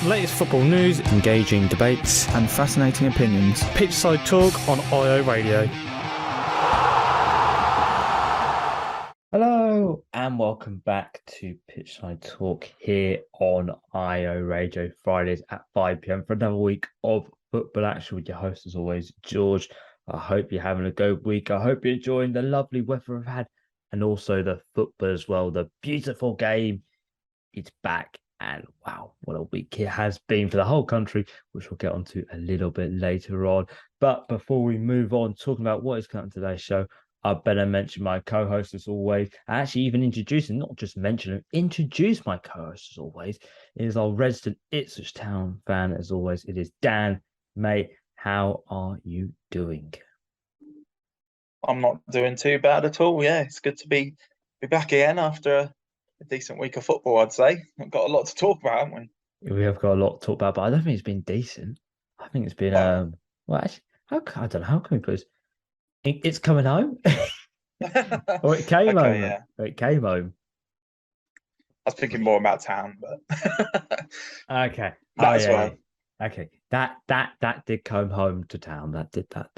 Latest football news, engaging debates, and fascinating opinions. Pitchside Talk on IO Radio. Hello and welcome back to Pitchside Talk here on IO Radio, Fridays at 5 p.m. for another week of football action with your host, as always, George. I hope you're having a good week. I hope you're enjoying the lovely weather we've had and also the football as well. The beautiful game, it's back. And wow, what a week it has been for the whole country, which we'll get onto a little bit later on. But before we move on, talking about what is coming on today's show, I better mention my co-host as always. I actually even introduce him, not just mention him, introduce my co-host as always. It is our resident Ipswich Town fan as always. It is Dan. Mate, how are you doing? I'm not doing too bad at all. Yeah, it's good to be back again after a decent week of football, I'd say. We've got a lot to talk about, haven't we? We have got a lot to talk about, but I don't think it's been decent. I think it's been well, actually, I don't know, how can we put this? It's coming home. Or it came home. Yeah. It came home. I was thinking more about town, but okay. That as well. Okay. That did come home to town. That did that.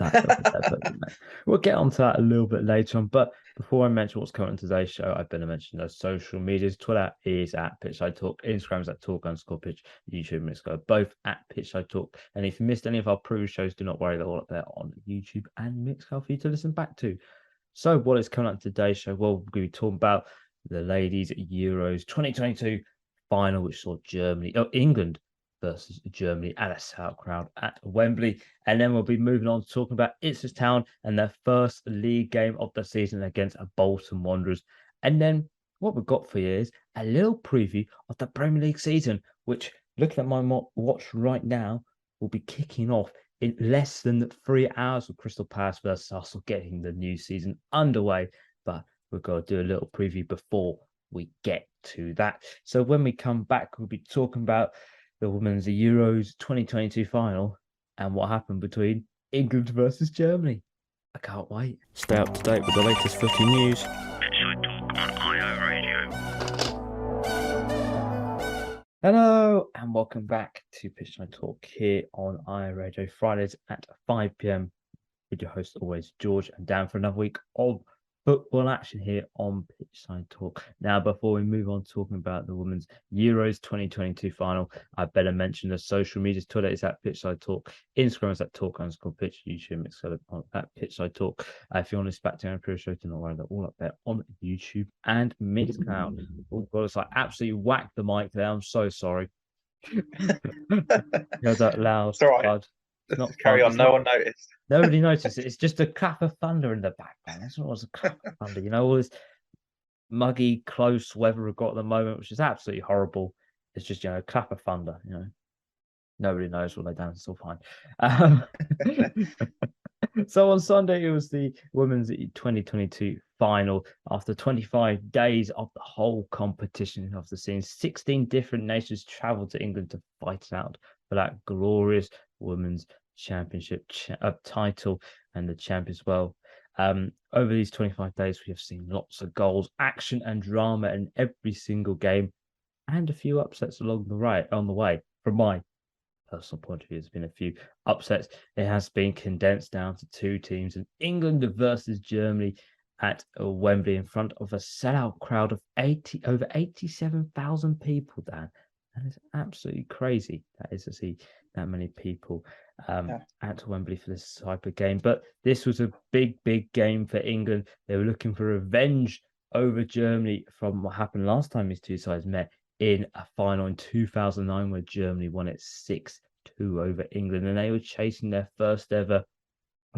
We'll get onto that a little bit later on. But before I mention what's coming on today's show, I better mention those social medias. Twitter is at Pitchside Talk, Instagram is at Talk_Pitch, YouTube and Mixcloud, both at Pitchside Talk. And if you missed any of our previous shows, do not worry, they're all up there on YouTube and Mixcloud for you to listen back to. So what is coming on today's show? Well, we're going to be talking about the ladies Euros 2022 final, which saw England versus Germany at a sellout crowd at Wembley. And then we'll be moving on to talking about Ipswich Town and their first league game of the season against a Bolton Wanderers. And then what we've got for you is a little preview of the Premier League season, which, looking at my watch right now, will be kicking off in less than 3 hours with Crystal Palace versus Arsenal getting the new season underway. But we've got to do a little preview before we get to that. So when we come back, we'll be talking about the Women's Euros 2022 final and what happened between England versus Germany. I can't wait. Stay up to date with the latest footy news. Pitchside Talk on IO Radio. Hello and welcome back to Pitchside Talk here on IO Radio, Fridays at 5 p.m. with your host always, George and Dan, for another week of football action here on Pitchside Talk. Now, before we move on talking about the Women's Euros 2022 final, I better mention the social medias. Twitter is at Pitchside Talk, Instagram is at Talk_Pitch, YouTube is at Pitchside Talk. If you want to listen back to our previous show, do not worry, they're all up there on YouTube and Mixcloud. Oh God, it's like absolutely whacked the mic there. I'm so sorry. You're that loud. It's all right. Bud. Not Carry on. No one noticed. Nobody noticed it. It's just a clap of thunder in the background. That's what it was, a clap of thunder. You know, all this muggy, close weather we've got at the moment, which is absolutely horrible. It's just, clap of thunder, Nobody knows what they've done. It's all fine. So on Sunday, it was the Women's 2022 final. After 25 days of the whole competition, after seeing 16 different nations travel to England to fight out for that glorious Women's Championship title and the champ as well. Over these 25 days, we have seen lots of goals, action and drama in every single game, and a few upsets on the way. From my personal point of view, there's been a few upsets. It has been condensed down to two teams, in England versus Germany at Wembley in front of a sellout crowd of over 87,000 people, Dan. And it's absolutely crazy that is to see that many people at Wembley for this type of game. But this was a big game for England. They were looking for revenge over Germany from what happened last time these two sides met in a final in 2009, where Germany won it 6-2 over England. And they were chasing their first ever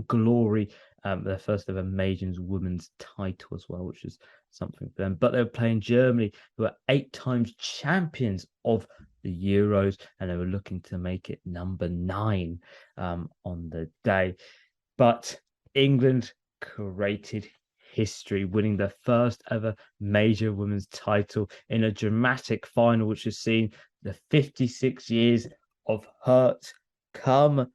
glory, their first ever Majors women's title as well, which is something for them. But they were playing Germany, who are 8 times champions of the Euros, and they were looking to make it number 9 on the day. But England created history, winning their first ever major women's title in a dramatic final, which has seen the 56 years of hurt come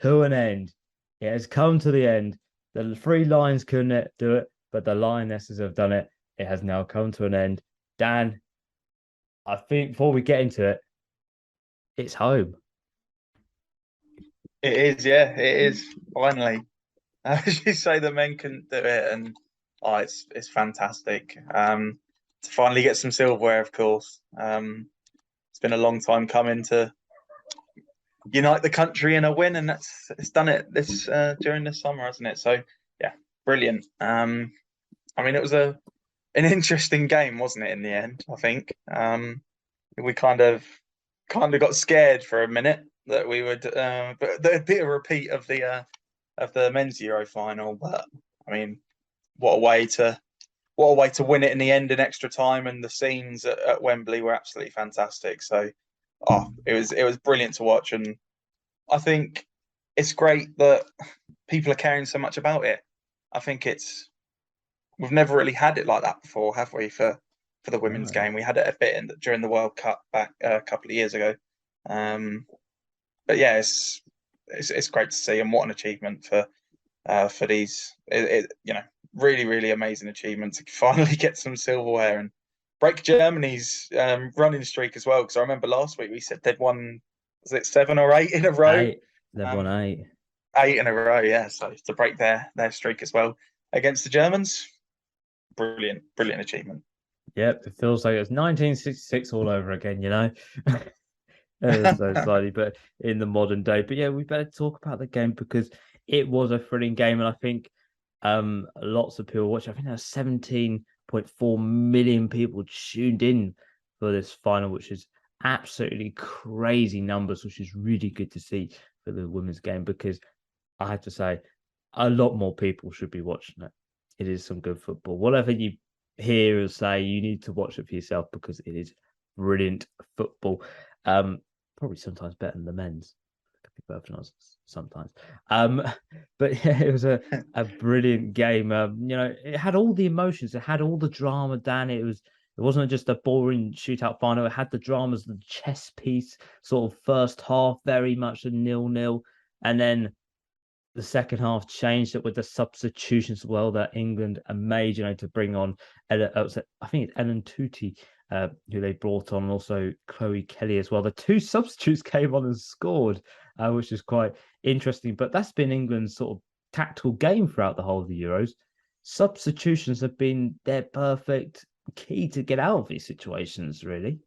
to an end. It has come to the end. The 3 Lions couldn't do it, but the Lionesses have done it. It has now come to an end. Dan, I think before we get into it, it's home. It is, yeah, it is. Finally, as you say, the men couldn't do it, and it's fantastic. To finally get some silverware, of course. It's been a long time coming to unite the country in a win, and it's done it this during this summer, hasn't it? So yeah, brilliant. I mean, it was an interesting game, wasn't it? In the end, I think we kind of got scared for a minute that we would, but there'd be a repeat of the men's Euro final. But I mean, what a way to what a way to win it in the end in extra time, and the scenes at Wembley were absolutely fantastic. So, it was brilliant to watch, and I think it's great that people are caring so much about it. I think we've never really had it like that before, have we? For the women's No. game, we had it a bit during the World Cup back a couple of years ago. But yeah, it's great to see, and what an achievement for these. Really, really amazing achievement to finally get some silverware and break Germany's running streak as well. Because I remember last week we said they'd won, was it 7 or 8 in a row? 8. They've won Um, 8. 8 in a row, yeah. So to break their streak as well against the Germans, brilliant, brilliant achievement. Yep, it feels like it's 1966 all over again, so slightly, but in the modern day. But yeah, we better talk about the game because it was a thrilling game, and I think lots of people watch. I think there were 17.4 million people tuned in for this final, which is absolutely crazy numbers, which is really good to see for the women's game because I have to say a lot more people should be watching it. It is some good football. Whatever you hear or say, you need to watch it for yourself because it is brilliant football. Probably sometimes better than the men's. Could be perfectly honest, sometimes. But yeah, it was a brilliant game. It had all the emotions, it had all the drama. Dan, it wasn't just a boring shootout final. It had the dramas, the chess piece, sort of first half, very much a 0-0, and then the second half changed it with the substitutions as well that England made, to bring on, I think it's Ellen Tootie, who they brought on, and also Chloe Kelly as well. The two substitutes came on and scored, which is quite interesting. But that's been England's sort of tactical game throughout the whole of the Euros. Substitutions have been their perfect key to get out of these situations, really.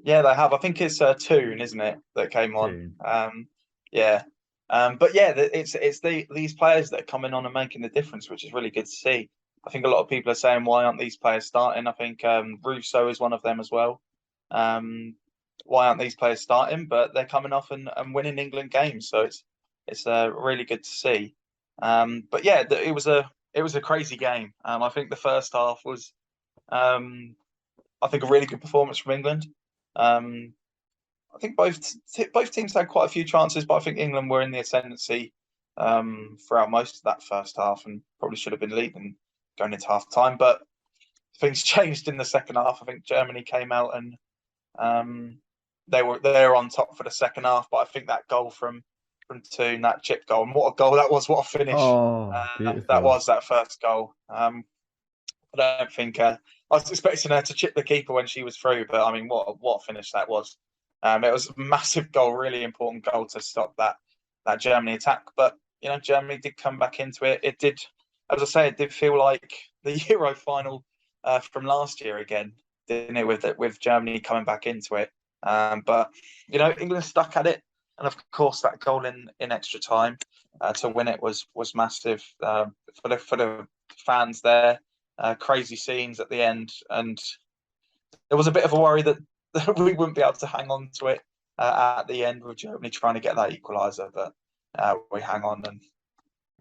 Yeah, they have. I think it's Toon, isn't it, that came on? Soon. Yeah. But yeah, it's these players that are coming on and making the difference, which is really good to see. I think a lot of people are saying, why aren't these players starting? I think Russo is one of them as well. Why aren't these players starting? But they're coming off and winning England games, so it's really good to see. But yeah, it was a crazy game. I think the first half was, I think, a really good performance from England. I think both teams had quite a few chances, but I think England were in the ascendancy throughout most of that first half, and probably should have been leading going into half time. But things changed in the second half. I think Germany came out and they were on top for the second half. But I think that goal from Toon, that chip goal, and what a goal that was! What a finish! Oh, That beautiful. was that first goal. I don't think I was expecting her to chip the keeper when she was through, but I mean, what a finish that was! It was a massive goal, really important goal to stop that Germany attack. But Germany did come back into it. It did, as I say, it did feel like the Euro final from last year again, didn't it? With Germany coming back into it. But England stuck at it, and of course that goal in extra time to win it was massive for the fans there. Crazy scenes at the end, and there was a bit of a worry that we wouldn't be able to hang on to it at the end with Germany trying to get that equaliser, but we hang on, and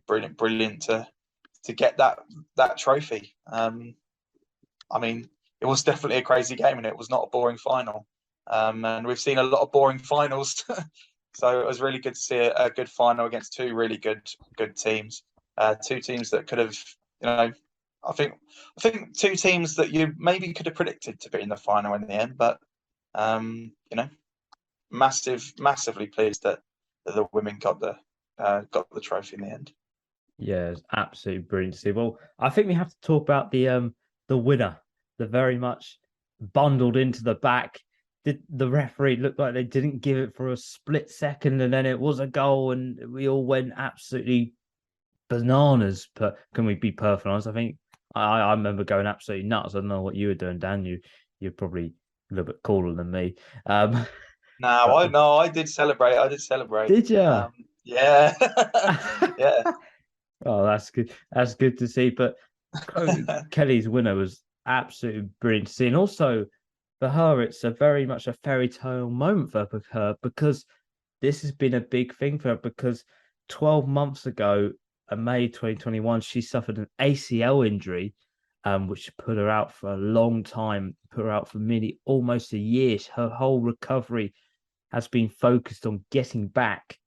brilliant to get that trophy. I mean, it was definitely a crazy game, and it was not a boring final. And we've seen a lot of boring finals, so it was really good to see a good final against two really good teams. Two teams that could have, I think two teams that you maybe could have predicted to be in the final in the end, but massively pleased that the women got the trophy in the end. Yeah, it's absolutely brilliant to see. Well, I think we have to talk about the winner, the very much bundled into the back the referee looked like they didn't give it for a split second, and then it was a goal, and we all went absolutely bananas. But can we be perfectly honest? I think I remember going absolutely nuts. I don't know what you were doing, Dan. You're probably a little bit cooler than me. No, I did celebrate. I did celebrate. Did you? Yeah, yeah. Oh, that's good. That's good to see. But Chloe Kelly's winner was absolutely brilliant to see, and also for her, it's a very much a fairy tale moment for her because this has been a big thing for her because 12 months ago, in May 2021, she suffered an ACL injury, which put her out for a long time, put her out for nearly almost a year. Her whole recovery has been focused on getting back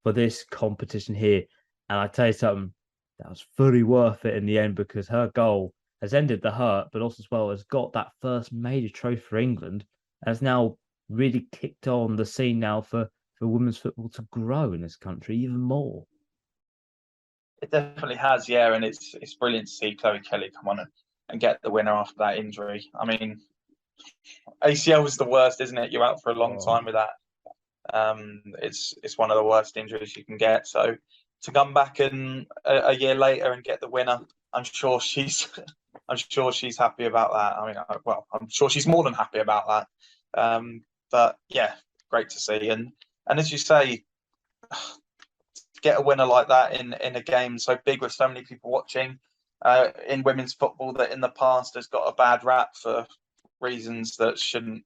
for this competition here. And I tell you something, that was fully worth it in the end because her goal has ended the hurt, but also as well has got that first major trophy for England and has now really kicked on the scene now for women's football to grow in this country even more. It definitely has, yeah, and it's brilliant to see Chloe Kelly come on and get the winner after that injury. I mean, ACL is the worst, isn't it? You're out for a long time with that. It's one of the worst injuries you can get. So to come back and a year later and get the winner, I'm sure she's happy about that. I mean, I'm sure she's more than happy about that. But yeah, great to see. And as you say, get a winner like that in a game so big with so many people watching in women's football that in the past has got a bad rap for reasons that shouldn't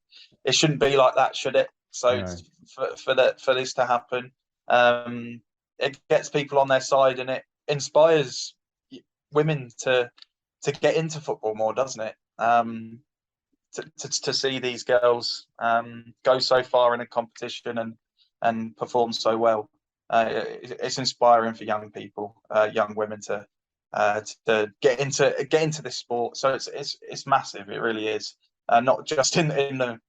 be like that, should it? So No. for this to happen, it gets people on their side and it inspires women to get into football more, doesn't it? To see these girls go so far in a competition and perform so well, it's inspiring for young people, young women to get into this sport. So it's massive. It really is. Not just in the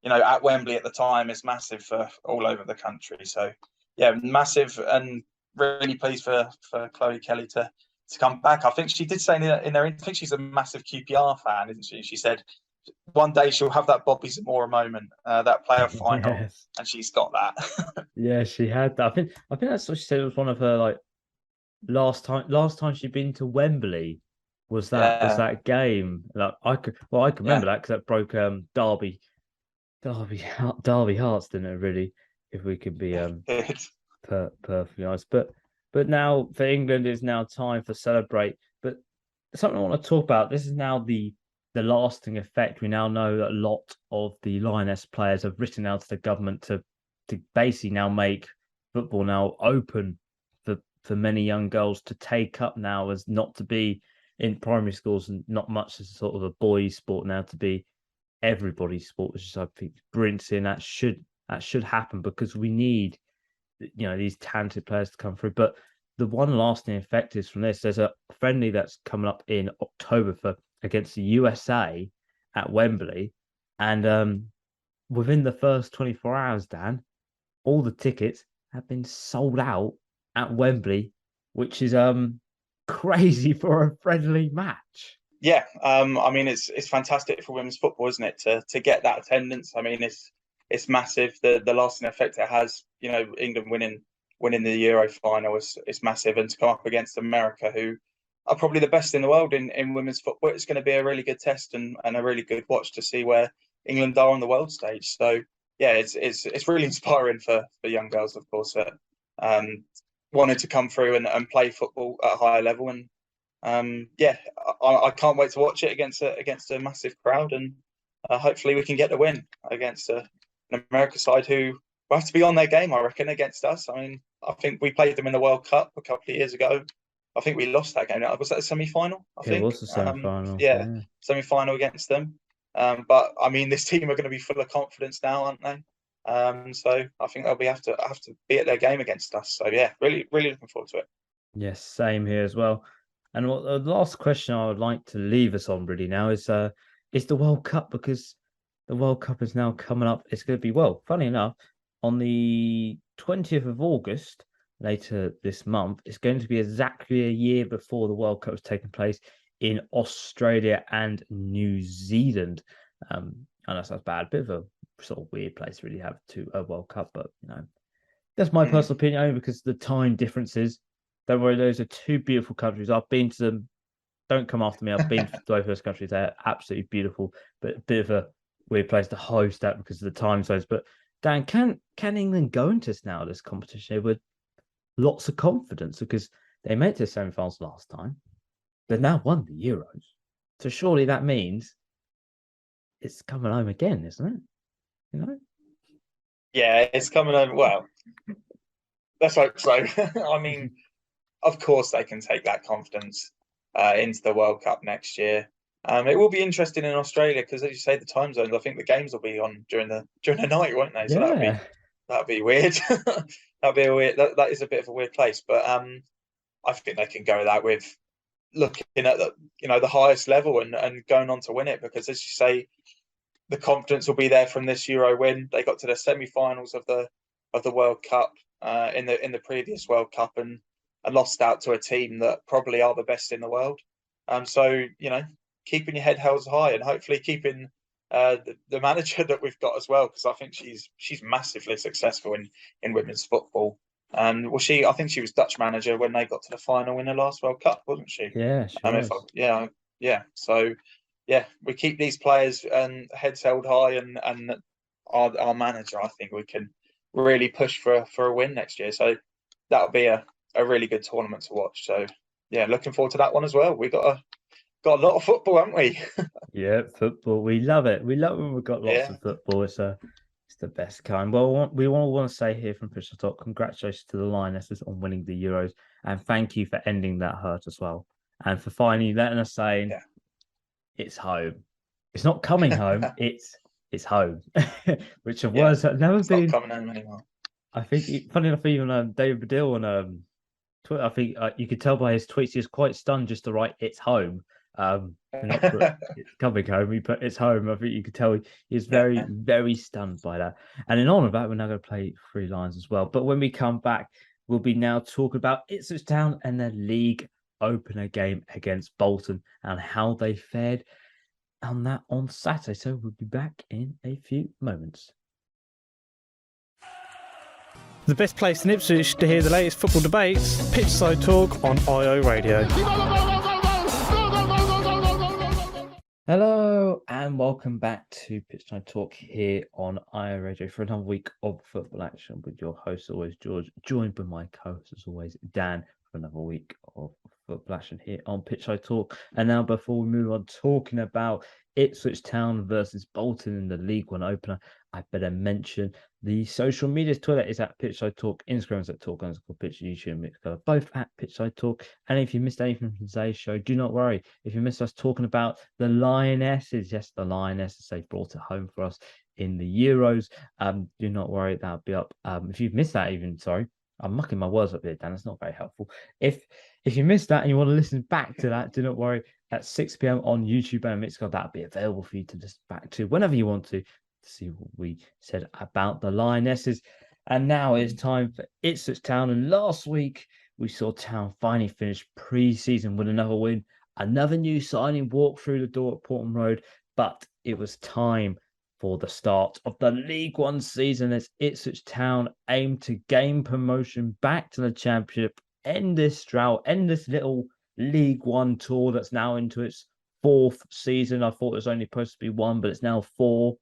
at Wembley at the time. It's massive for all over the country. So yeah, massive, and really pleased for Chloe Kelly to come back. I think she did say in her, I think she's a massive QPR fan, isn't she? She said one day she'll have that Bobby Zamora moment, that playoff final, Yes. and she's got that. Yeah, she had that. I think that's what she said. It was one of her like last time she'd been to Wembley was that game. Like I could remember that because that broke Derby hearts, didn't it? Really, if we could be perfectly honest. But now for England, it's now time for celebrate. But something I want to talk about. This is now the lasting effect. We now know that a lot of the Lioness players have written out to the government to basically now make football now open for many young girls to take up now as not to be in primary schools and not much as sort of a boys' sport now to be everybody's sport, which is I think brilliant, and that should happen because we need these talented players to come through. But the one lasting effect is from this. There's a friendly that's coming up in October against the USA at Wembley, and within the first 24 hours, Dan, all the tickets have been sold out at Wembley, which is crazy for a friendly match. Yeah, I mean it's fantastic for women's football, isn't it? To get that attendance. I mean it's massive. The lasting effect it has. England winning the Euro final is massive, and to come up against America, who are probably the best in the world in women's football, it's going to be a really good test and a really good watch to see where England are on the world stage. So yeah, it's really inspiring for young girls, of course, that wanted to come through and play football at a higher level. And I can't wait to watch it against a massive crowd, and hopefully we can get the win against an America side who will have to be on their game, I reckon, against us. I mean, I think we played them in the World Cup a couple of years ago. I think we lost that game. Was that a semi-final? I think it was a semi-final. Semi-final against them. But I mean, this team are going to be full of confidence now, aren't they? So I think they'll have to be at their game against us. So yeah, really, really looking forward to it. Yes, same here as well. And the last question I would like to leave us on really now is the World Cup, because the World Cup is now coming up. It's going to be, well, funny enough, on the 20th of August, later this month, it's going to be exactly a year before the World Cup has taken place in Australia and New Zealand. I know that's bad, bit of a sort of weird place to really have a World Cup, but that's my personal opinion, only because the time differences. Don't worry, those are two beautiful countries. I've been to them. Don't come after me. I've been to both those countries. They're absolutely beautiful, but a bit of a weird place to host that because of the time zones. But Dan, can England go into this competition with lots of confidence, because they made it to the semi-finals last time? They've now won the Euros, so surely that means it's coming home again, isn't it? Yeah, it's coming home. Well, let's hope so. I mean, of course they can take that confidence into the World Cup next year. It will be interesting in Australia because, as you say, the time zones. I think the games will be on during the night, won't they? So that'd be weird. That'd be a weird. That is a bit of a weird place, but I think they can go that with looking at the highest level and going on to win it, because, as you say, the confidence will be there from this Euro win. They got to the semi-finals of the World Cup in the previous World Cup and lost out to a team that probably are the best in the world. So keeping your head held high and hopefully keeping the manager that we've got as well, because I think she's massively successful in women's football. And I think she was Dutch manager when they got to the final in the last World Cup, wasn't she? Yeah, she was. Yeah. So we keep these players and heads held high, and our manager, I think we can really push for a win next year. So that'll be a really good tournament to watch. So looking forward to that one as well. We got a lot of football, haven't we? Yeah, football. We love it. We love when we've got lots of football. It's the best kind. Well, we want to say here from Pitch Talk, congratulations to the Lionesses on winning the Euros, and thank you for ending that hurt as well, and for finally letting us say it's home. It's not coming home. it's home, which are words that never been not coming home anymore. I think, funny enough, even David Baddiel on Twitter, I think you could tell by his tweets, he was quite stunned just to write "it's home." Not it's coming home. He put "it's home." I think you could tell he's very, very stunned by that. And in honor of that, we're now going to play 3 lines as well. But when we come back, we'll be now talking about Ipswich Town and their league opener game against Bolton and how they fared on that on Saturday. So we'll be back in a few moments. The best place in Ipswich to hear the latest football debates, Pitchside Talk on IO Radio. Hello and welcome back to Pitchside Talk here on IO Radio for another week of football action with your host, always George, joined by my co-host, as always, Dan, for another week of football action here on Pitchside Talk. And now, before we move on talking about Ipswich Town versus Bolton in the League One opener, I better mention the social media. Twitter is at Pitchside Talk, Instagram is at Talk_Pitch, YouTube, Mixcolour, both at Pitchside Talk. And if you missed anything from today's show, do not worry. If you missed us talking about the Lionesses, yes, the Lionesses, they brought it home for us in the Euros. Do not worry, that'll be up. If you've missed that, I'm mucking my words up here, Dan. It's not very helpful. If you missed that and you want to listen back to that, do not worry. At 6 p.m. on YouTube and Mixcloud, that'll be available for you to listen back to whenever you want to see what we said about the Lionesses. And now it's time for Ipswich Town. And last week we saw Town finally finish pre-season with another win, another new signing walk through the door at Portman Road. But it was time for the start of the League One season as Ipswich Town aim to gain promotion back to the Championship, end this drought, end this little League One tour that's now into its 4th season. I thought it was only supposed to be 1, but it's now 4.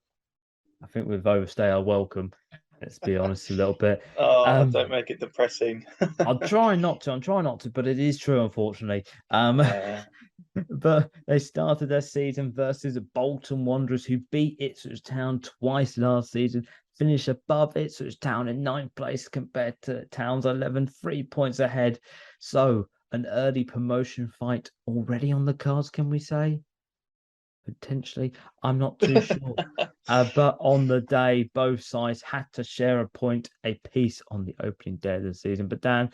I think we've overstayed our welcome. Let's be honest a little bit. Don't make it depressing. I'm trying not to, but it is true, unfortunately. But they started their season versus Bolton Wanderers, who beat Ipswich Town twice last season, finished above Ipswich Town in 9th place compared to Town's 11, 3 points ahead. So an early promotion fight already on the cards, can we say? Potentially. I'm not too sure. But on the day, both sides had to share a point apiece on the opening day of the season. But Dan,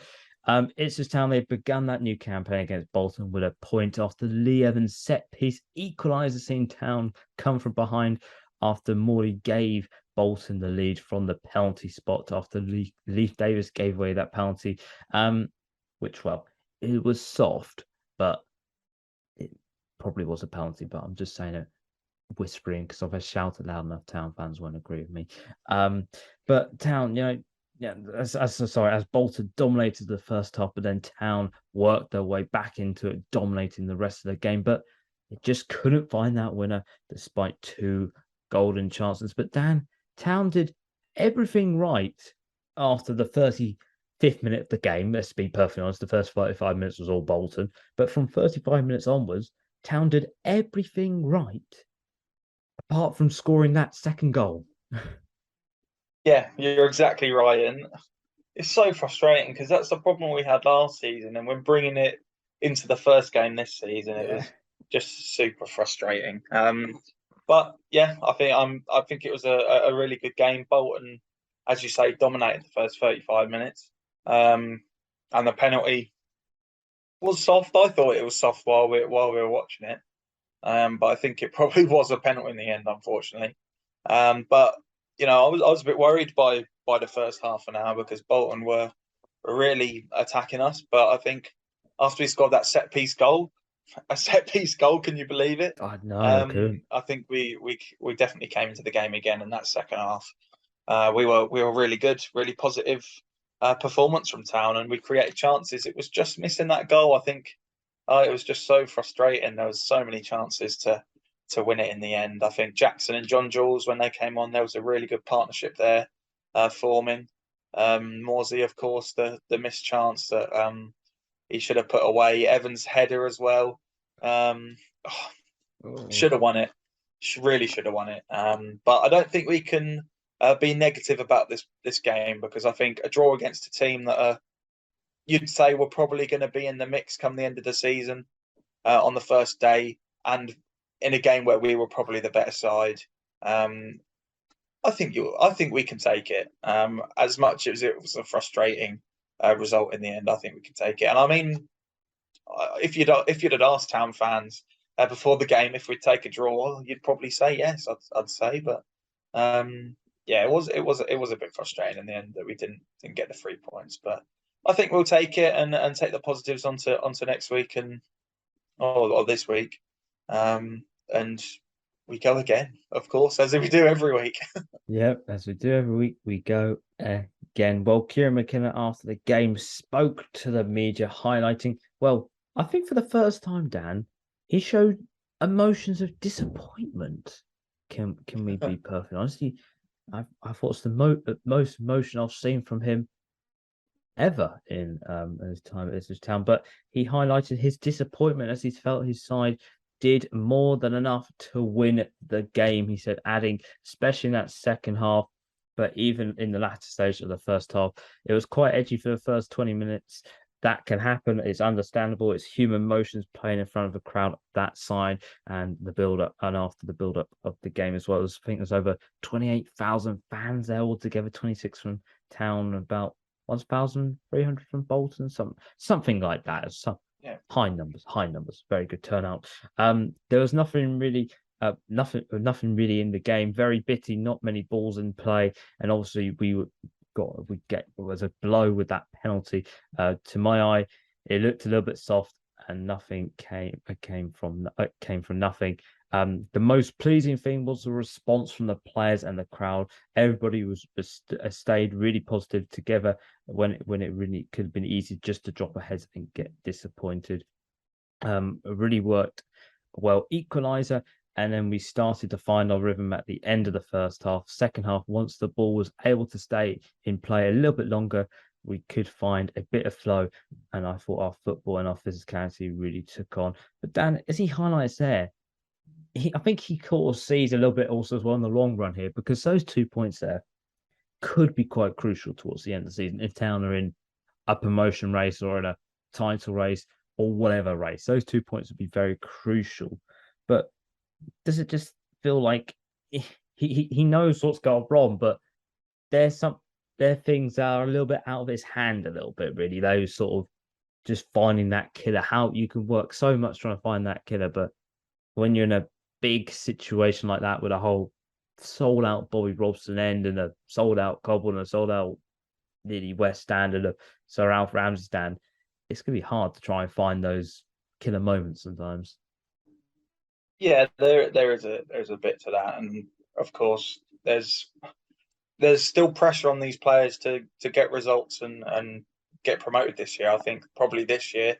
Ipswich Town, they've begun that new campaign against Bolton with a point after Lee Evans' set-piece equaliser, seeing Town come from behind after Morley gave Bolton the lead from the penalty spot after Leif Davis gave away that penalty, which, well, it was soft, but it probably was a penalty. But I'm just saying it whispering because if I shout it loud enough, Town fans won't agree with me. But Town, yeah, as Bolton dominated the first half, but then Town worked their way back into it, dominating the rest of the game. But they just couldn't find that winner despite 2 golden chances. But Town did everything right after the 35th minute of the game. Let's be perfectly honest, the first 35 minutes was all Bolton. But from 35 minutes onwards, Town did everything right apart from scoring that second goal. Yeah, you're exactly right, and it's so frustrating because that's the problem we had last season, and when bringing it into the first game this season, it was just super frustrating. But yeah, I think it was a really good game. Bolton, as you say, dominated the first 35 minutes, and the penalty was soft. I thought it was soft while we were watching it, but I think it probably was a penalty in the end, unfortunately. But I was a bit worried by the first half an hour because Bolton were really attacking us. But I think after we scored that set piece goal, can you believe it? I know, I couldn't. I think we definitely came into the game again in that second half. We were really good, really positive performance from Town, and we created chances. It was just missing that goal. I think it was just so frustrating. There was so many chances to win it in the end. I think Jackson and John Jules, when they came on, there was a really good partnership there forming. Morsey, of course, the missed chance that he should have put away. Evans' header as well. Should have won it. Really should have won it. But I don't think we can be negative about this game because I think a draw against a team that you'd say we're probably going to be in the mix come the end of the season on the first day, and in a game where we were probably the better side. I think we can take it. As much as it was a frustrating result in the end, I think we can take it. And I mean, if you'd have asked Town fans before the game if we'd take a draw, you'd probably say yes. I'd say, but yeah, it was a bit frustrating in the end that we didn't get the 3 points. But I think we'll take it and take the positives onto next week or this week, and we go again, of course, as we do every week. Yep, as we do every week, we go again. Well, Kieran McKinnon after the game spoke to the media, highlighting, well, I think for the first time, Dan, he showed emotions of disappointment. Can we be perfectly honest? I thought it's the most emotion I've seen from him ever in his time at Ipswich Town. But he highlighted his disappointment as he felt his side did more than enough to win the game. He said, adding, especially in that second half, but even in the latter stage of the first half, it was quite edgy for the first 20 minutes. That can happen. It's understandable. It's human motions playing in front of a crowd that side and the build up and after the build up of the game as well. I think there's over 28,000 fans there altogether, 26 from Town, about 1,300 from Bolton, something like that. Yeah. High numbers, very good turnout. There was nothing really really in the game. Very bitty, not many balls in play, and obviously was a blow with that penalty. To my eye, it looked a little bit soft, and nothing came from nothing. The most pleasing thing was the response from the players and the crowd. Everybody stayed really positive together when it really could have been easy just to drop ahead and get disappointed. It really worked well. Equaliser, and then we started to find our rhythm at the end of the first half. Second half, once the ball was able to stay in play a little bit longer, we could find a bit of flow, and I thought our football and our physicality really took on. But Dan, as he highlights there, I think he sort of sees a little bit also as well in the long run here, because those 2 points there could be quite crucial towards the end of the season if Town are in a promotion race or in a title race or whatever race. Those 2 points would be very crucial. But does it just feel like he knows what's gone wrong, but there are things that are a little bit out of his hand a little bit, really. Those sort of just finding that killer. How you can work so much trying to find that killer, but when you're in a big situation like that with a whole sold out Bobby Robson end and a sold out Cobble and a sold out nearly West Stand and a Sir Alf Ramsey stand, it's going to be hard to try and find those killer moments sometimes. Yeah, there's a bit to that, and of course there's still pressure on these players to get results and get promoted this year. I think probably this year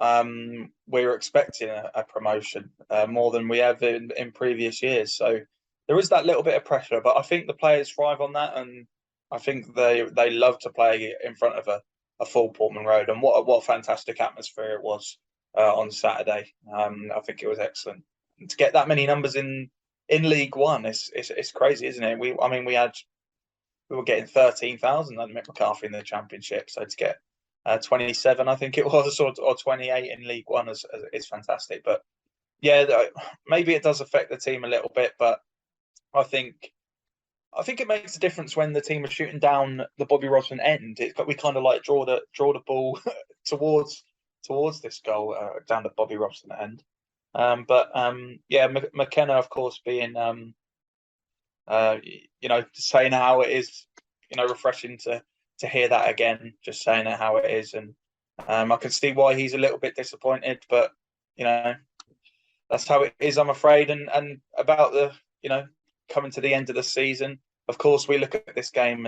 we were expecting a promotion more than we have in previous years. So there is that little bit of pressure, but I think the players thrive on that, and I think they love to play in front of a full Portman Road. And what a fantastic atmosphere it was on Saturday. I think it was excellent to get that many numbers in League One. It's crazy, isn't it? We were getting 13,000 under Mick McCarthy in the Championship, so to get 27, I think it was, or 28 in League One is fantastic. But yeah, maybe it does affect the team a little bit, but I think it makes a difference when the team are shooting down the Bobby Robson end. We kind of like draw the ball towards this goal down the Bobby Robson end. Yeah, McKenna, of course, being saying how it is, refreshing to hear that again, just saying it how it is. And I can see why he's a little bit disappointed, but that's how it is, I'm afraid. And about the coming to the end of the season, of course, we look at this game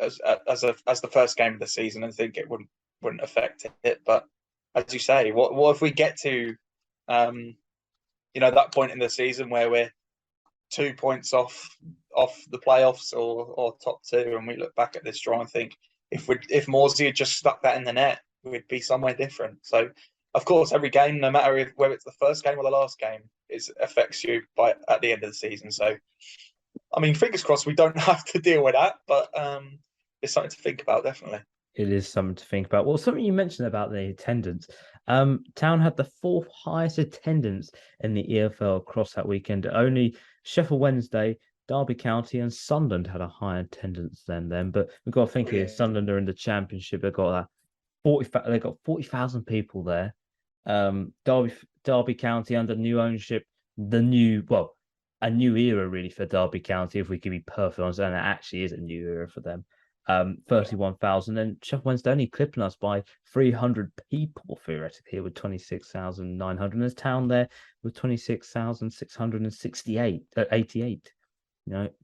as the first game of the season and think it wouldn't affect it. But as you say, what if we get to that point in the season where we're 2 points off the playoffs or top two, and we look back at this draw and think if Morsey had just stuck that in the net, we'd be somewhere different. So of course, every game, no matter whether it's the first game or the last game, it affects you at the end of the season. So I mean, fingers crossed we don't have to deal with that, but it's something to think about, definitely. It is something to think about. Well, something you mentioned about the attendance. Town had the fourth highest attendance in the EFL across that weekend. Only Sheffield Wednesday, Derby County, and Sunderland had a higher attendance than them. But we've got to think here, Sunderland are in the Championship. They've got 40,000 people there. Derby County under new ownership, a new era really for Derby County, if we can be perfectly honest, and it actually is a new era for them. 31,000, and Sheffield Wednesday only clipping us by 300 people theoretically with 26,900. There's Town there with 26,668, 88.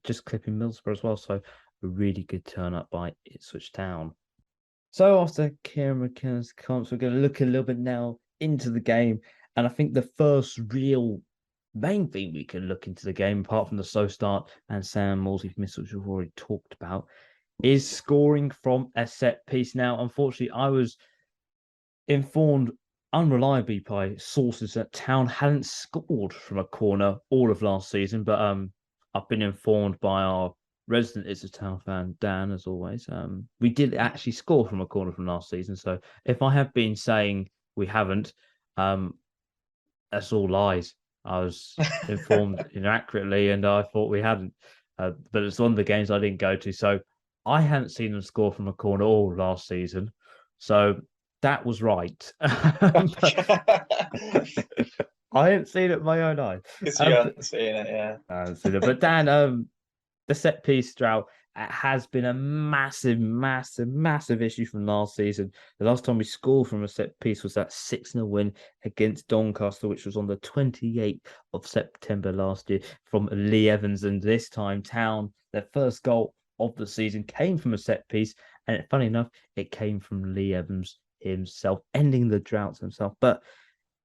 Just clipping Middlesbrough as well. So a really good turn up by Ipswich Town. So after Kieran McKenna's comments, we're going to look a little bit now into the game, and I think the first real main thing we can look into the game, apart from the slow start and Sam Morsey's miss, which we've already talked about, is scoring from a set piece. Now, unfortunately, I was informed unreliably by sources that Town hadn't scored from a corner all of last season, but I've been informed by our resident Ipswich Town fan, Dan, as always. We did actually score from a corner from last season, so if I have been saying we haven't, that's all lies. I was informed inaccurately, and I thought we hadn't. But it's one of the games I didn't go to, so I hadn't seen them score from a corner all last season. So that was right. I hadn't seen it with my own eyes. Because you haven't seen it, yeah. I haven't seen it. But Dan, the set piece drought has been a massive, massive, massive issue from last season. The last time we scored from a set piece was that 6-0 win against Doncaster, which was on the 28th of September last year from Lee Evans. And this time, Town, their first goal of the season came from a set piece. And funny enough, it came from Lee Evans himself, ending the drought himself. But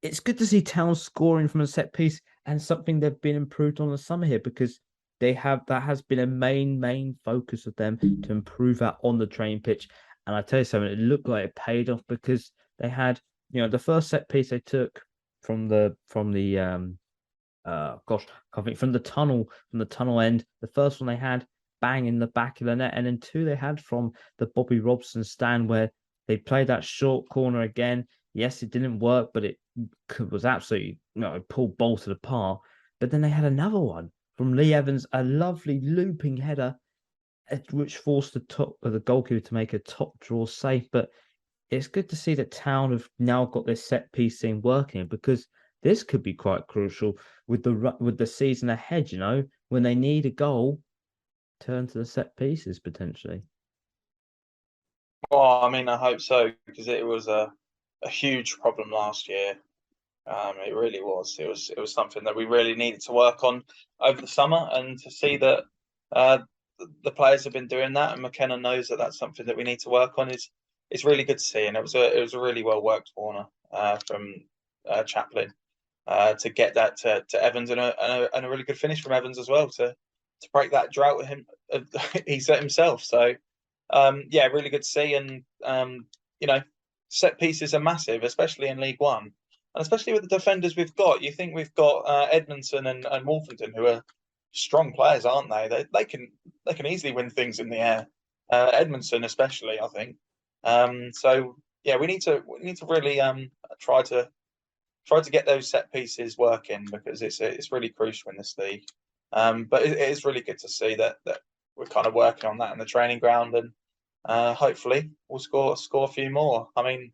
it's good to see Town scoring from a set piece, and something they've been improved on the summer here, because that has been a main focus of them to improve that on the training pitch. And I tell you something, it looked like it paid off, because they had, the first set piece they took from the tunnel end. The first one they had bang in the back of the net, and then two they had from the Bobby Robson stand, where they played that short corner again. Yes, it didn't work, but it was absolutely, it pulled Bolton apart. But then they had another one from Lee Evans, a lovely looping header, which forced the goalkeeper to make a top draw save. But it's good to see that Town have now got this set piece thing working, because this could be quite crucial with the season ahead. When they need a goal, turn to the set pieces potentially. Well, I mean, I hope so, because it was a huge problem last year. It really was. It was something that we really needed to work on over the summer, and to see that uh, the players have been doing that, and McKenna knows that that's something that we need to work on. Is really good to see, and it was a really well worked corner from Chaplin to get that to Evans, and a really good finish from Evans as well to break that drought with him he set himself. So yeah, really good to see, and you know, set pieces are massive, especially in League One. And especially with the defenders we've got. You think we've got Edmondson and Wolverton, who are strong players, aren't they? They can easily win things in the air. Edmondson especially, I think. So yeah, we need to really try to get those set pieces working, because it's really crucial in this league. But it is really good to see that we're kind of working on that in the training ground, and hopefully we'll score a few more. I mean,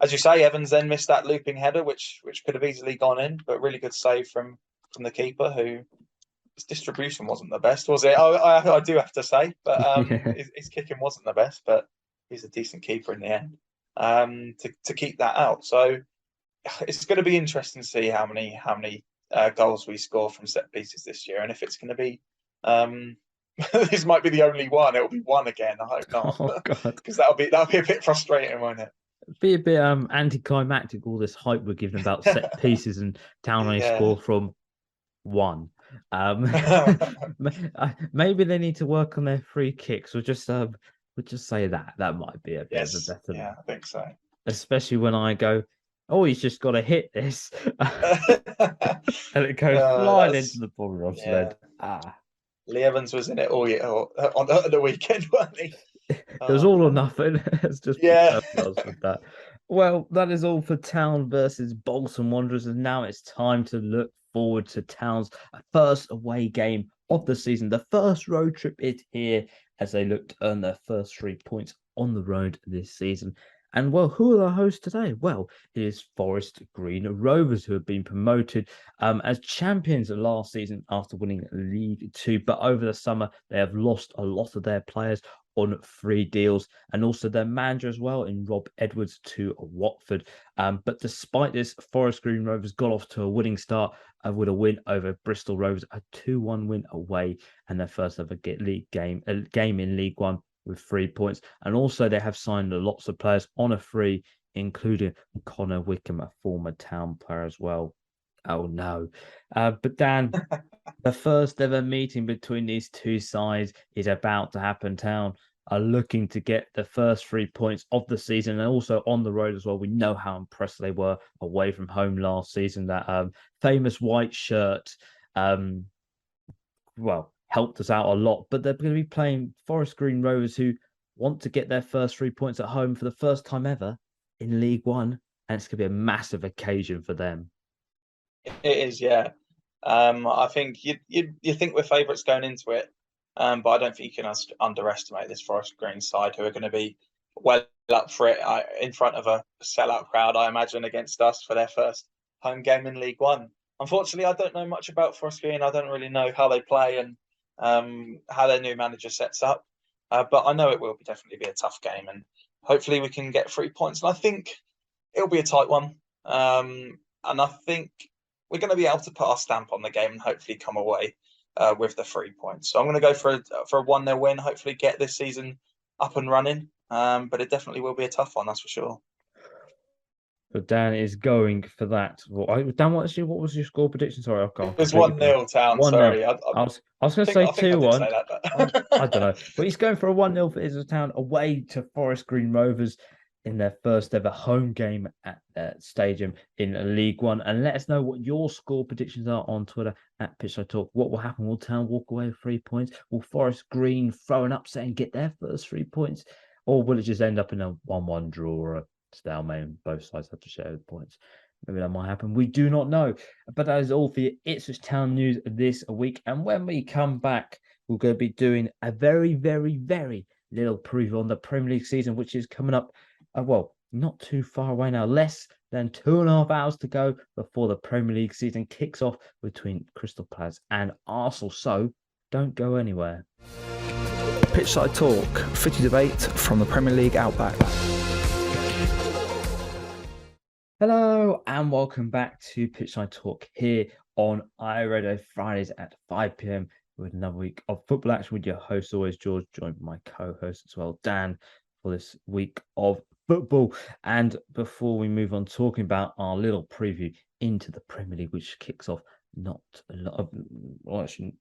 as you say, Evans then missed that looping header, which could have easily gone in, but really good save from the keeper, who his distribution wasn't the best, was it? I do have to say, but his kicking wasn't the best, but he's a decent keeper in the end to keep that out. So it's going to be interesting to see how many goals we score from set pieces this year, and if it's going to be this might be the only one. It'll be one again. I hope not. Oh God, because that'll be a bit frustrating, won't it? be a bit anticlimactic, all this hype we're giving about set pieces, and Town only score from one. Maybe they need to work on their free kicks. We'll just say that might be a bit of a better. Yeah, I think so. Especially when I go, oh, he's just got to hit this, and it goes flying into the ball offside. Lee Evans was in it all year on the weekend, wasn't he? It was all or nothing. It's just with that. Well, that is all for Town versus Bolton Wanderers, and now it's time to look forward to Town's first away game of the season. The first road trip is here, as they look to earn their first 3 points on the road this season. And well, who are the hosts today? Well, it is Forest Green Rovers, who have been promoted as champions last season after winning League Two. But over the summer, they have lost a lot of their players on free deals, and also their manager as well, in Rob Edwards, to Watford. But despite this, Forest Green Rovers got off to a winning start with a win over Bristol Rovers, a 2-1 win away, and their first ever game in League One with 3 points. And also they have signed lots of players on a free, including Connor Wickham, a former Town player as well. Oh no. But Dan, the first ever meeting between these two sides is about to happen. Town are looking to get the first 3 points of the season, and also on the road as well. We know how impressed they were away from home last season. That famous white shirt, helped us out a lot. But they're going to be playing Forest Green Rovers, who want to get their first 3 points at home for the first time ever in League One, and it's going to be a massive occasion for them. It is, yeah. I think you think we're favourites going into it, but I don't think you can underestimate this Forest Green side, who are going to be well up for it in front of a sellout crowd, I imagine, against us for their first home game in League One. Unfortunately, I don't know much about Forest Green. I don't really know how they play and how their new manager sets up, but I know it will definitely be a tough game, and hopefully we can get 3 points. And I think it'll be a tight one, and I think we're going to be able to put our stamp on the game and hopefully come away with the 3 points. So I'm going to go for a 1-0 win, hopefully get this season up and running. But it definitely will be a tough one, that's for sure. But Dan is going for that. Dan, what was your score prediction? Sorry, it was 1-0 Town. 1-0. Sorry, I was going to say 2-1. I don't know, but he's going for a 1-0 for Israel Town away to Forest Green Rovers in their first ever home game at Stadium in League One. And let us know what your score predictions are on Twitter at Pitchside Talk. What will happen? Will Town walk away with 3 points? Will Forest Green throw an upset and get their first 3 points? Or will it just end up in a 1-1 draw or a stalemate and both sides have to share the points? Maybe that might happen. We do not know. But that is all for your Ipswich Town news this week. And when we come back, we're going to be doing a very, very, very little preview on the Premier League season, which is coming up, not too far away now. Less than 2.5 hours to go before the Premier League season kicks off between Crystal Palace and Arsenal. So don't go anywhere. Pitchside Talk, footy debate from the Premier League Outback. Hello and welcome back to Pitchside Talk here on iRadio Fridays at 5 p.m. with another week of football action with your host, always George, joined by my co-host as well, Dan, for this week of football. And before we move on talking about our little preview into the Premier League, which kicks off not a lot of, well, actually,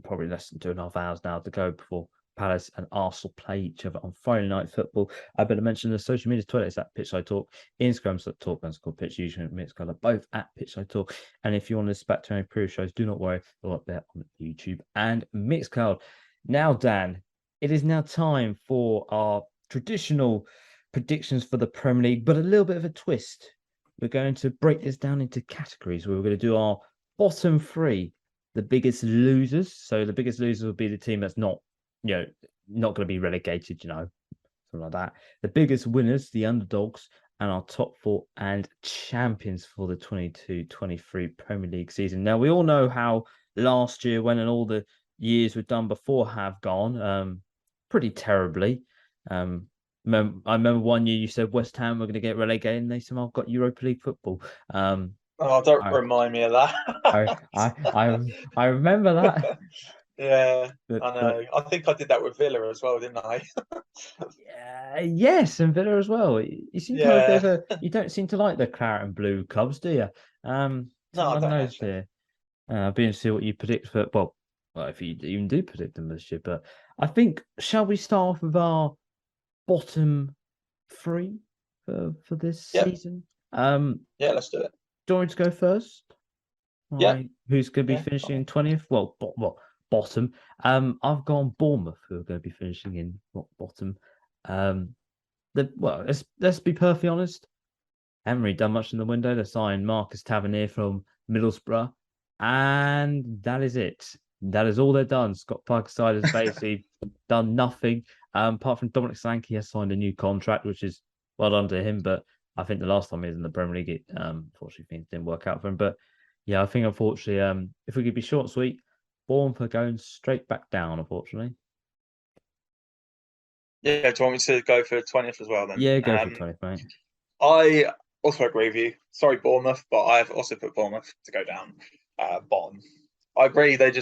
probably less than 2.5 hours now to go before Palace and Arsenal play each other on Friday night football. I better mention the social media Twitter is at Pitchside Talk, Instagram's at Talk_Pitch, usually Mixcolour, both at Pitchside Talk. And if you want to listen back to any previous shows, do not worry, they're up there on YouTube and Mixcloud. Now, Dan, it is now time for our traditional predictions for the Premier League, but a little bit of a twist. We're going to break this down into categories where we're going to do our bottom three, the biggest losers. So the biggest losers will be the team that's not going to be relegated, something like that. The biggest winners, the underdogs, and our top four and champions for the 22-23 Premier League season. Now, we all know how last year went and all the years we've done before have gone pretty terribly. I remember one year you said West Ham were going to get relegated and they somehow got Europa League football. Don't remind me of that. I remember that. Yeah, But, I know. I think I did that with Villa as well, didn't I? yes, and Villa as well. You seem to have a bit of a. You don't seem to like the claret and blue Cubs, do you? No, I don't actually. I'll be interested to see what you predict for. Well, if you even do predict them this year, but I think shall we start off with our bottom three for this season? Yeah, let's do it. Do you want me to go first? Yeah. Who's going to be finishing in 20th? Well, bottom. I've gone Bournemouth, who are going to be finishing in bottom. Let's be perfectly honest. Haven't really done much in the window. They signed Marcus Tavernier from Middlesbrough, and that is it. That is all they've done. Scott Parkside has basically done nothing. Apart from Dominic Solanke has signed a new contract, which is well done to him. But I think the last time he was in the Premier League, unfortunately things didn't work out for him. But yeah, I think unfortunately, if we could be short and sweet, Bournemouth are going straight back down, unfortunately. Yeah, do you want me to go for 20th as well then? Yeah, go for 20th, mate. I also agree with you. Sorry, Bournemouth, but I've also put Bournemouth to go down bottom. I agree. They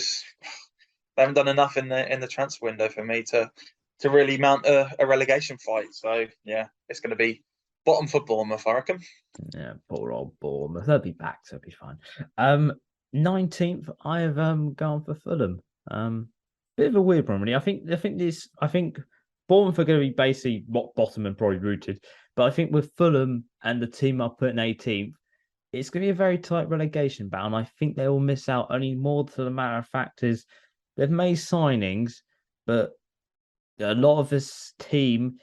haven't done enough in the transfer window for me to really mount a relegation fight. So yeah, it's going to be bottom for Bournemouth, I reckon. Yeah, poor old Bournemouth. They'll be back, so it'll be fine. 19th, I have gone for Fulham. Bit of a weird one, really. I think Bournemouth are going to be basically rock bottom and probably rooted. But I think with Fulham and the team I put in 18th, it's going to be a very tight relegation battle. And I think they will miss out. Only more to the matter of fact is they've made signings, but a lot of this team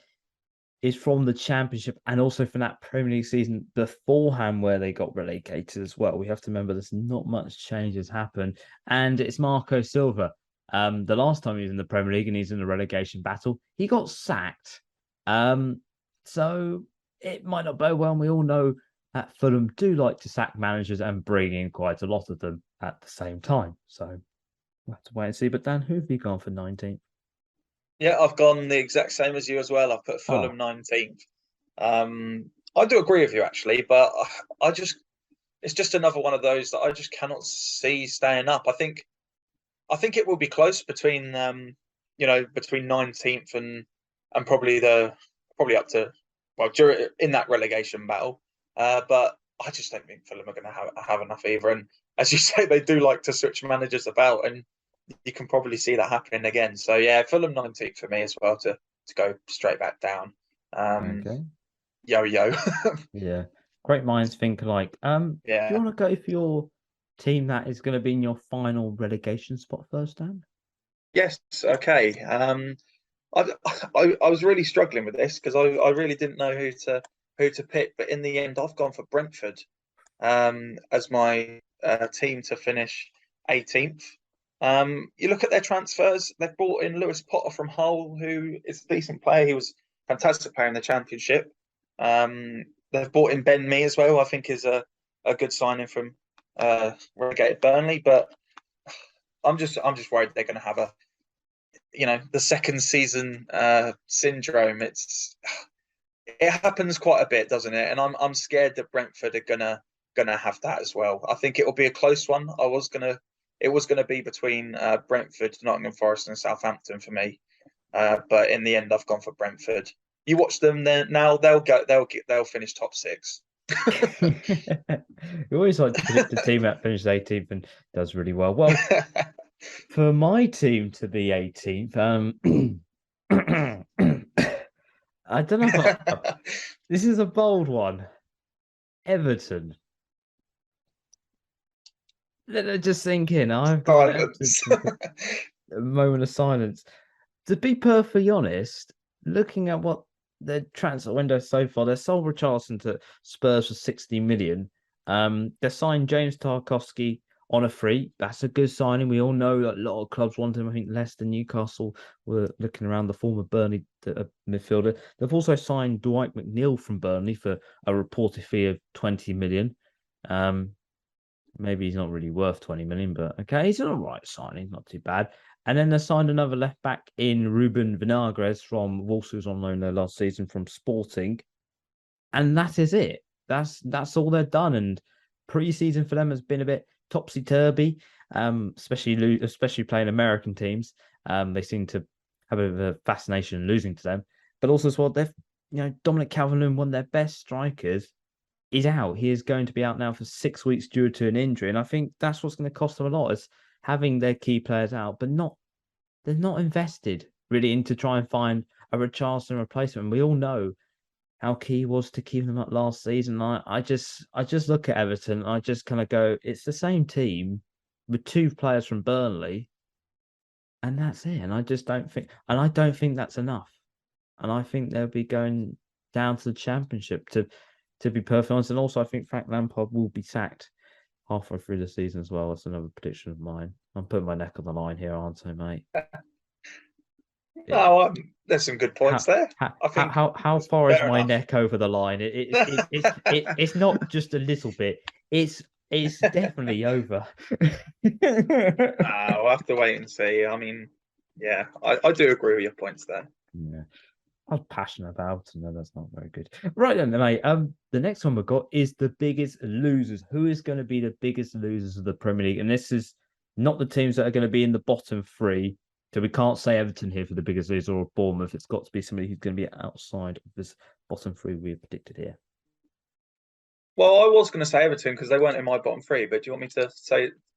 is from the Championship and also from that Premier League season beforehand where they got relegated as well. We have to remember there's not much change has happened. And it's Marco Silva. The last time he was in the Premier League and he's in a relegation battle, he got sacked. So it might not bode well. And we all know that Fulham do like to sack managers and bring in quite a lot of them at the same time. So we'll have to wait and see. But Dan, who have you gone for 19th? Yeah, I've gone the exact same as you as well. I've put Fulham 19th. I do agree with you actually, but it's just another one of those that I just cannot see staying up. I think it will be close between between 19th and probably up to in that relegation battle. But I just don't think Fulham are going to have enough either. And as you say, they do like to switch managers about, and you can probably see that happening again. So yeah, Fulham 19th for me as well to go straight back down. Okay. Yo. Yeah. Great minds think alike. Do you want to go for your team that is going to be in your final relegation spot first, Dan? Yes. Okay. I was really struggling with this because I really didn't know who to pick, but in the end, I've gone for Brentford as my team to finish 18th. You look at their transfers, they've brought in Lewis Potter from Hull, who is a decent player. He was a fantastic player in the Championship. They've brought in Ben Mee as well, I think is a good signing from relegated Burnley. But I'm just worried they're going to have the second season syndrome. it happens quite a bit, doesn't it? And I'm scared that Brentford are gonna have that as well. I think it will be a close one. It was gonna be between Brentford, Nottingham Forest, and Southampton for me. But in the end, I've gone for Brentford. You watch them now; they'll finish top six. You always like to predict the team that finishes 18th and does really well. Well, for my team to be 18th, I don't know. This is a bold one. Everton. Let it just sink in. I've got Silence. a moment of silence. To be perfectly honest, looking at what the transfer window so far, they sold Richarlison to Spurs for 60 million. They signed James Tarkowski on a free. That's a good signing. We all know that a lot of clubs want him. I think Leicester, Newcastle were looking around the former Burnley midfielder. They've also signed Dwight McNeil from Burnley for a reported fee of 20 million. Maybe he's not really worth 20 million, but okay, he's an all right signing, not too bad. And then they signed another left back in Ruben Vinagres from Wolves, who was on loan there last season from Sporting. And that is it. That's all they've done. And pre-season for them has been a bit topsy-turvy, especially playing American teams. They seem to have a bit of a fascination in losing to them. But also as well, Dominic Calvert-Lewin, one of their best strikers, is out. He is going to be out now for 6 weeks due to an injury. And I think that's what's going to cost them a lot, is having their key players out, but they're not invested really into try and find a Richarlison replacement. We all know how key he was to keep them up last season. I just look at Everton and I just kind of go, it's the same team with two players from Burnley, and that's it. And I don't think that's enough. And I think they'll be going down to the Championship to be perfectly honest. And also I think Frank Lampard will be sacked halfway through the season as well. That's another prediction of mine. I'm putting my neck on the line here, aren't I, mate? No, there's some good points there. I think how far is my neck over the line? It's not just a little bit. It's definitely over. We'll have to wait and see. I mean, yeah, I do agree with your points there. Yeah. I was passionate about, and no, that's not very good. Right then, mate. The next one we've got is the biggest losers. Who is going to be the biggest losers of the Premier League? And this is not the teams that are going to be in the bottom three. So we can't say Everton here for the biggest loser or Bournemouth. It's got to be somebody who's going to be outside of this bottom three we've predicted here. Well, I was going to say Everton because they weren't in my bottom three, but do you want me to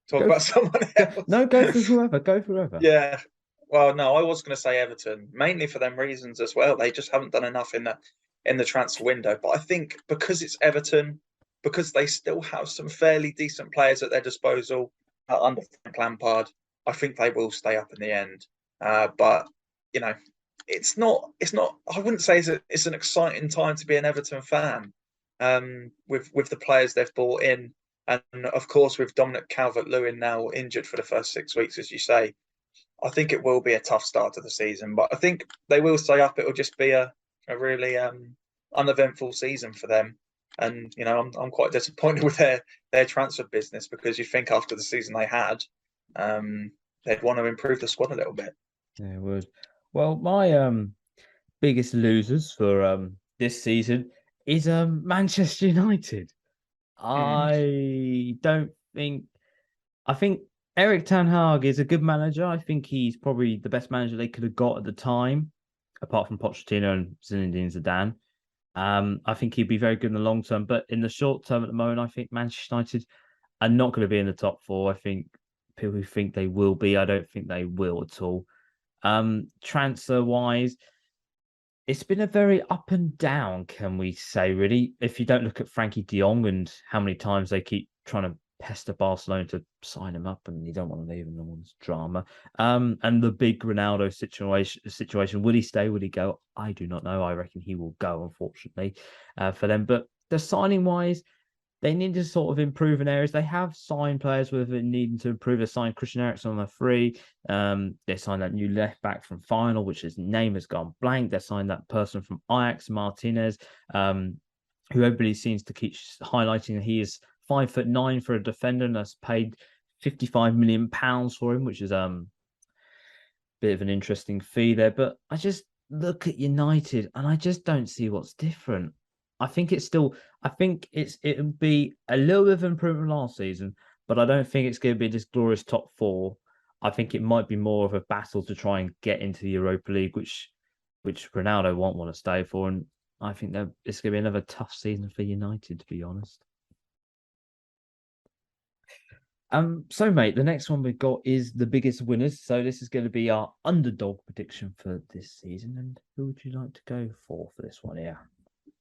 talk about someone else? No, go for whoever. Go for whoever. Yeah. Well, no, I was going to say Everton, mainly for them reasons as well. They just haven't done enough in the transfer window. But I think because it's Everton, because they still have some fairly decent players at their disposal under Frank Lampard, I think they will stay up in the end. But it's not. I wouldn't say it's an exciting time to be an Everton fan. With the players they've brought in, and of course with Dominic Calvert-Lewin now injured for the first 6 weeks, as you say, I think it will be a tough start to the season. But I think they will stay up. It will just be a really uneventful season for them. And I'm quite disappointed with their transfer business, because you think after the season they had, they'd want to improve the squad a little bit. Yeah, it would. Well, my biggest losers for this season is Manchester United. I think Eric Ten Hag is a good manager. I think he's probably the best manager they could have got at the time, apart from Pochettino and Zinedine Zidane. I think he'd be very good in the long term, but in the short term at the moment, I think Manchester United are not going to be in the top four. I think people who think they will be, I don't think they will at all. Transfer wise, it's been a very up and down, can we say, really? If you don't look at Frankie de Jong and how many times they keep trying to pester Barcelona to sign him up, and you don't want to leave him, no one's drama. And the big Ronaldo situation, will he stay, will he go? I do not know. I reckon he will go, unfortunately, for them. But the signing wise, they need to sort of improve in areas. They have signed players with it needing to improve. They signed Christian Eriksen on a free. They signed that new left back from Final, which his name has gone blank. They signed that person from Ajax, Martinez, who everybody seems to keep highlighting. He is 5'9" for a defender, and that's paid £55 million for him, which is bit of an interesting fee there. But look at United, and I just don't see what's different. I think it'll be a little bit of improvement last season, but I don't think it's going to be this glorious top four. I think it might be more of a battle to try and get into the Europa League, which Ronaldo won't want to stay for, and I think that it's going to be another tough season for United, to be honest. So mate, the next one we've got is the biggest winners. So this is going to be our underdog prediction for this season. And who would you like to go for this one here?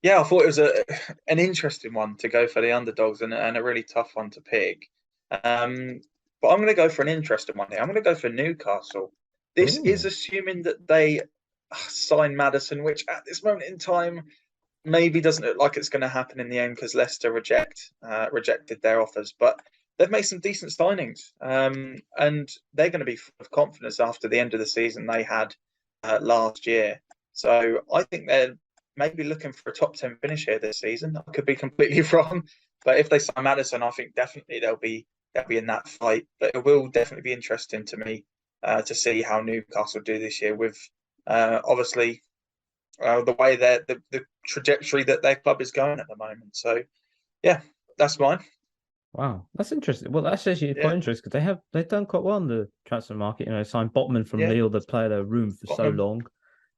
Yeah, I thought it was an interesting one to go for the underdogs and a really tough one to pick. But I'm going to go for an interesting one here. I'm going to go for Newcastle. This is assuming that they sign Maddison, which at this moment in time maybe doesn't look like it's going to happen in the end because Leicester rejected their offers. But they've made some decent signings, and they're going to be full of confidence after the end of the season they had last year. So I think they're maybe looking for a top 10 finish here this season. I could be completely wrong, but if they sign Maddison, I think definitely they'll be in that fight. But it will definitely be interesting to me to see how Newcastle do this year with obviously the way that the trajectory that their club is going at the moment. So yeah, that's mine. Wow, that's interesting. Well, that's actually quite interesting because they've done quite well in the transfer market. Signed Botman from Lille, the player they're room for so long.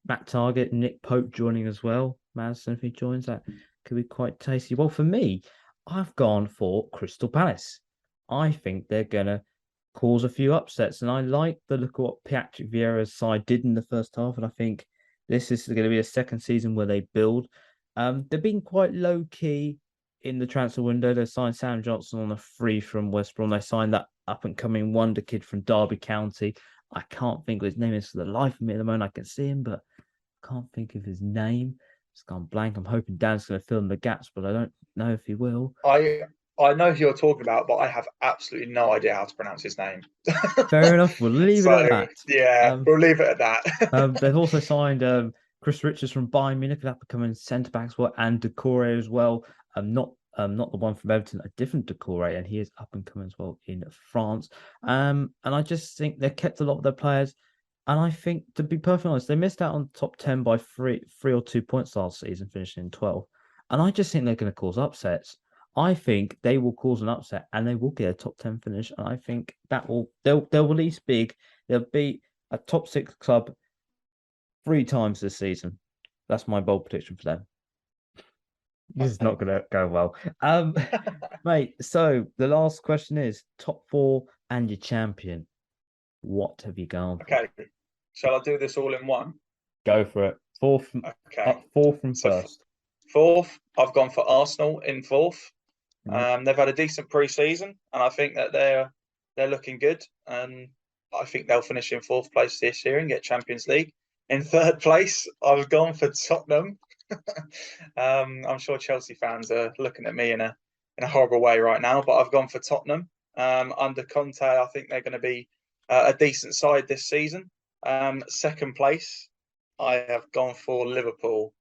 Matt Target, Nick Pope joining as well. Madison, if he joins, that could be quite tasty. Well, for me, I've gone for Crystal Palace. I think they're gonna cause a few upsets, and I like the look of what Patrick Vieira's side did in the first half, and I think this is going to be a second season where they build. They've been quite low key in the transfer window. They signed Sam Johnson on a free from West Brom. They signed that up and coming wonder kid from Derby County. I can't think of his name. It's for the life of me at the moment. I can see him, but I can't think of his name. It's gone blank. I'm hoping Dan's going to fill in the gaps, but I don't know if he will. I know who you're talking about, but I have absolutely no idea how to pronounce his name. Fair enough. We'll leave it at that. Yeah, we'll leave it at that. They've also signed Chris Richards from Bayern Munich, that becoming centre back as well, and Decore as well. Not the one from Everton, a different Decore, and he is up and coming as well in France. And I just think they kept a lot of their players. And I think, to be perfectly honest, they missed out on top 10 by three or 2 points last season, finishing in 12th. And I just think they're going to cause upsets. I think they will cause an upset and they will get a top 10 finish. And I think they'll release big. They'll be a top 6 club 3 times this season. That's my bold prediction for them. This is not going to go well. Mate, so the last question is top 4 and your champion. What have you gone for? Okay. Shall I do this all in one? Go for it. Fourth from first. Fourth, I've gone for Arsenal in fourth. They've had a decent pre-season, and I think that they're looking good. And I think they'll finish in fourth place this year and get Champions League. In third place, I've gone for Tottenham. I'm sure Chelsea fans are looking at me in a horrible way right now, but I've gone for Tottenham. Under Conte, I think they're going to be a decent side this season. Second place, I have gone for Liverpool.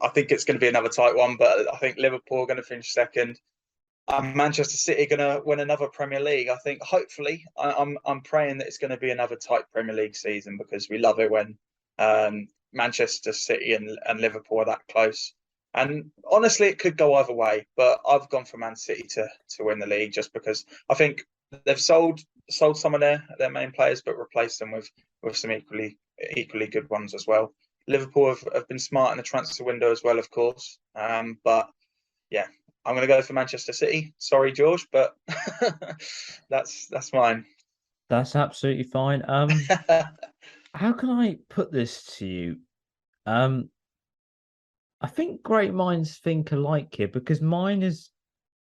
I think it's going to be another tight one, but I think Liverpool are going to finish second. Manchester City going to win another Premier League. I think hopefully, I'm praying that it's going to be another tight Premier League season because we love it when Manchester City and Liverpool are that close. And honestly, it could go either way, but I've gone for Man City to win the league just because I think they've sold some of their main players, but replaced them with some equally good ones as well. Liverpool have been smart in the transfer window as well, of course. But yeah, I'm going to go for Manchester City. Sorry, George, but that's mine. That's absolutely fine. How can I put this to you? I think great minds think alike here because mine is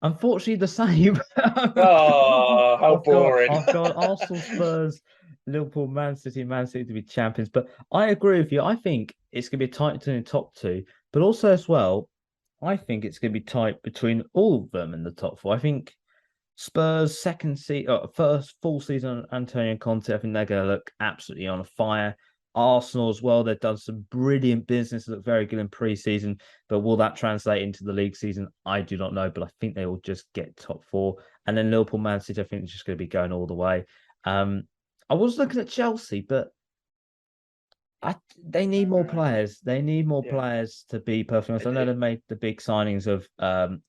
unfortunately the same. Oh, how boring. I've got Arsenal, Spurs, Liverpool, Man City to be champions. But I agree with you. I think it's going to be tight between the top 2. But also as well, I think it's going to be tight between all of them in the top 4. I think Spurs, first full season Antonio Conte, I think they're going to look absolutely on fire. Arsenal as well, they've done some brilliant business, look very good in pre-season, but will that translate into the league season? I do not know, but I think they will just get top 4. And then Liverpool, Man City, I think it's just going to be going all the way. I was looking at Chelsea, but They need more Uh, players. They need more yeah. players to be perfect honest. They I know do. they've made the big signings of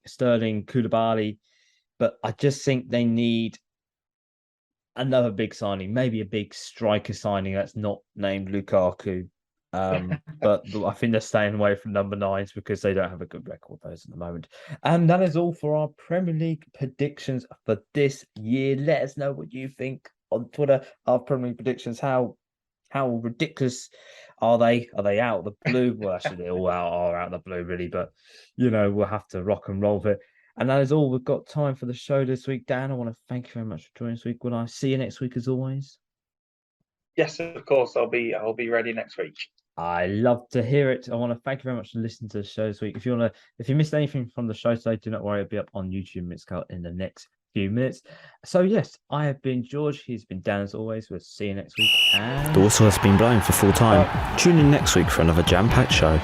Sterling, Koulibaly, but I just think they need another big signing, maybe a big striker signing that's not named Lukaku. But I think they're staying away from number nines because they don't have a good record those at the moment. And that is all for our Premier League predictions for this year. Let us know what you think on Twitter. Our Premier League predictions, how ridiculous are they? Are they out of the blue? Well, actually, they all are out of the blue, really. But we'll have to rock and roll with it. And that is all we've got time for the show this week. Dan, I want to thank you very much for joining this week. Will I see you next week as always? Yes, of course. I'll be ready next week. I love to hear it. I want to thank you very much for listening to the show this week. If you missed anything from the show today, do not worry, it'll be up on YouTube Mixcloud in the next few minutes. So yes, I have been George. He's been Dan as always. We'll see you next week. And The whistle has been blown for full time. Tune in next week for another jam-packed show.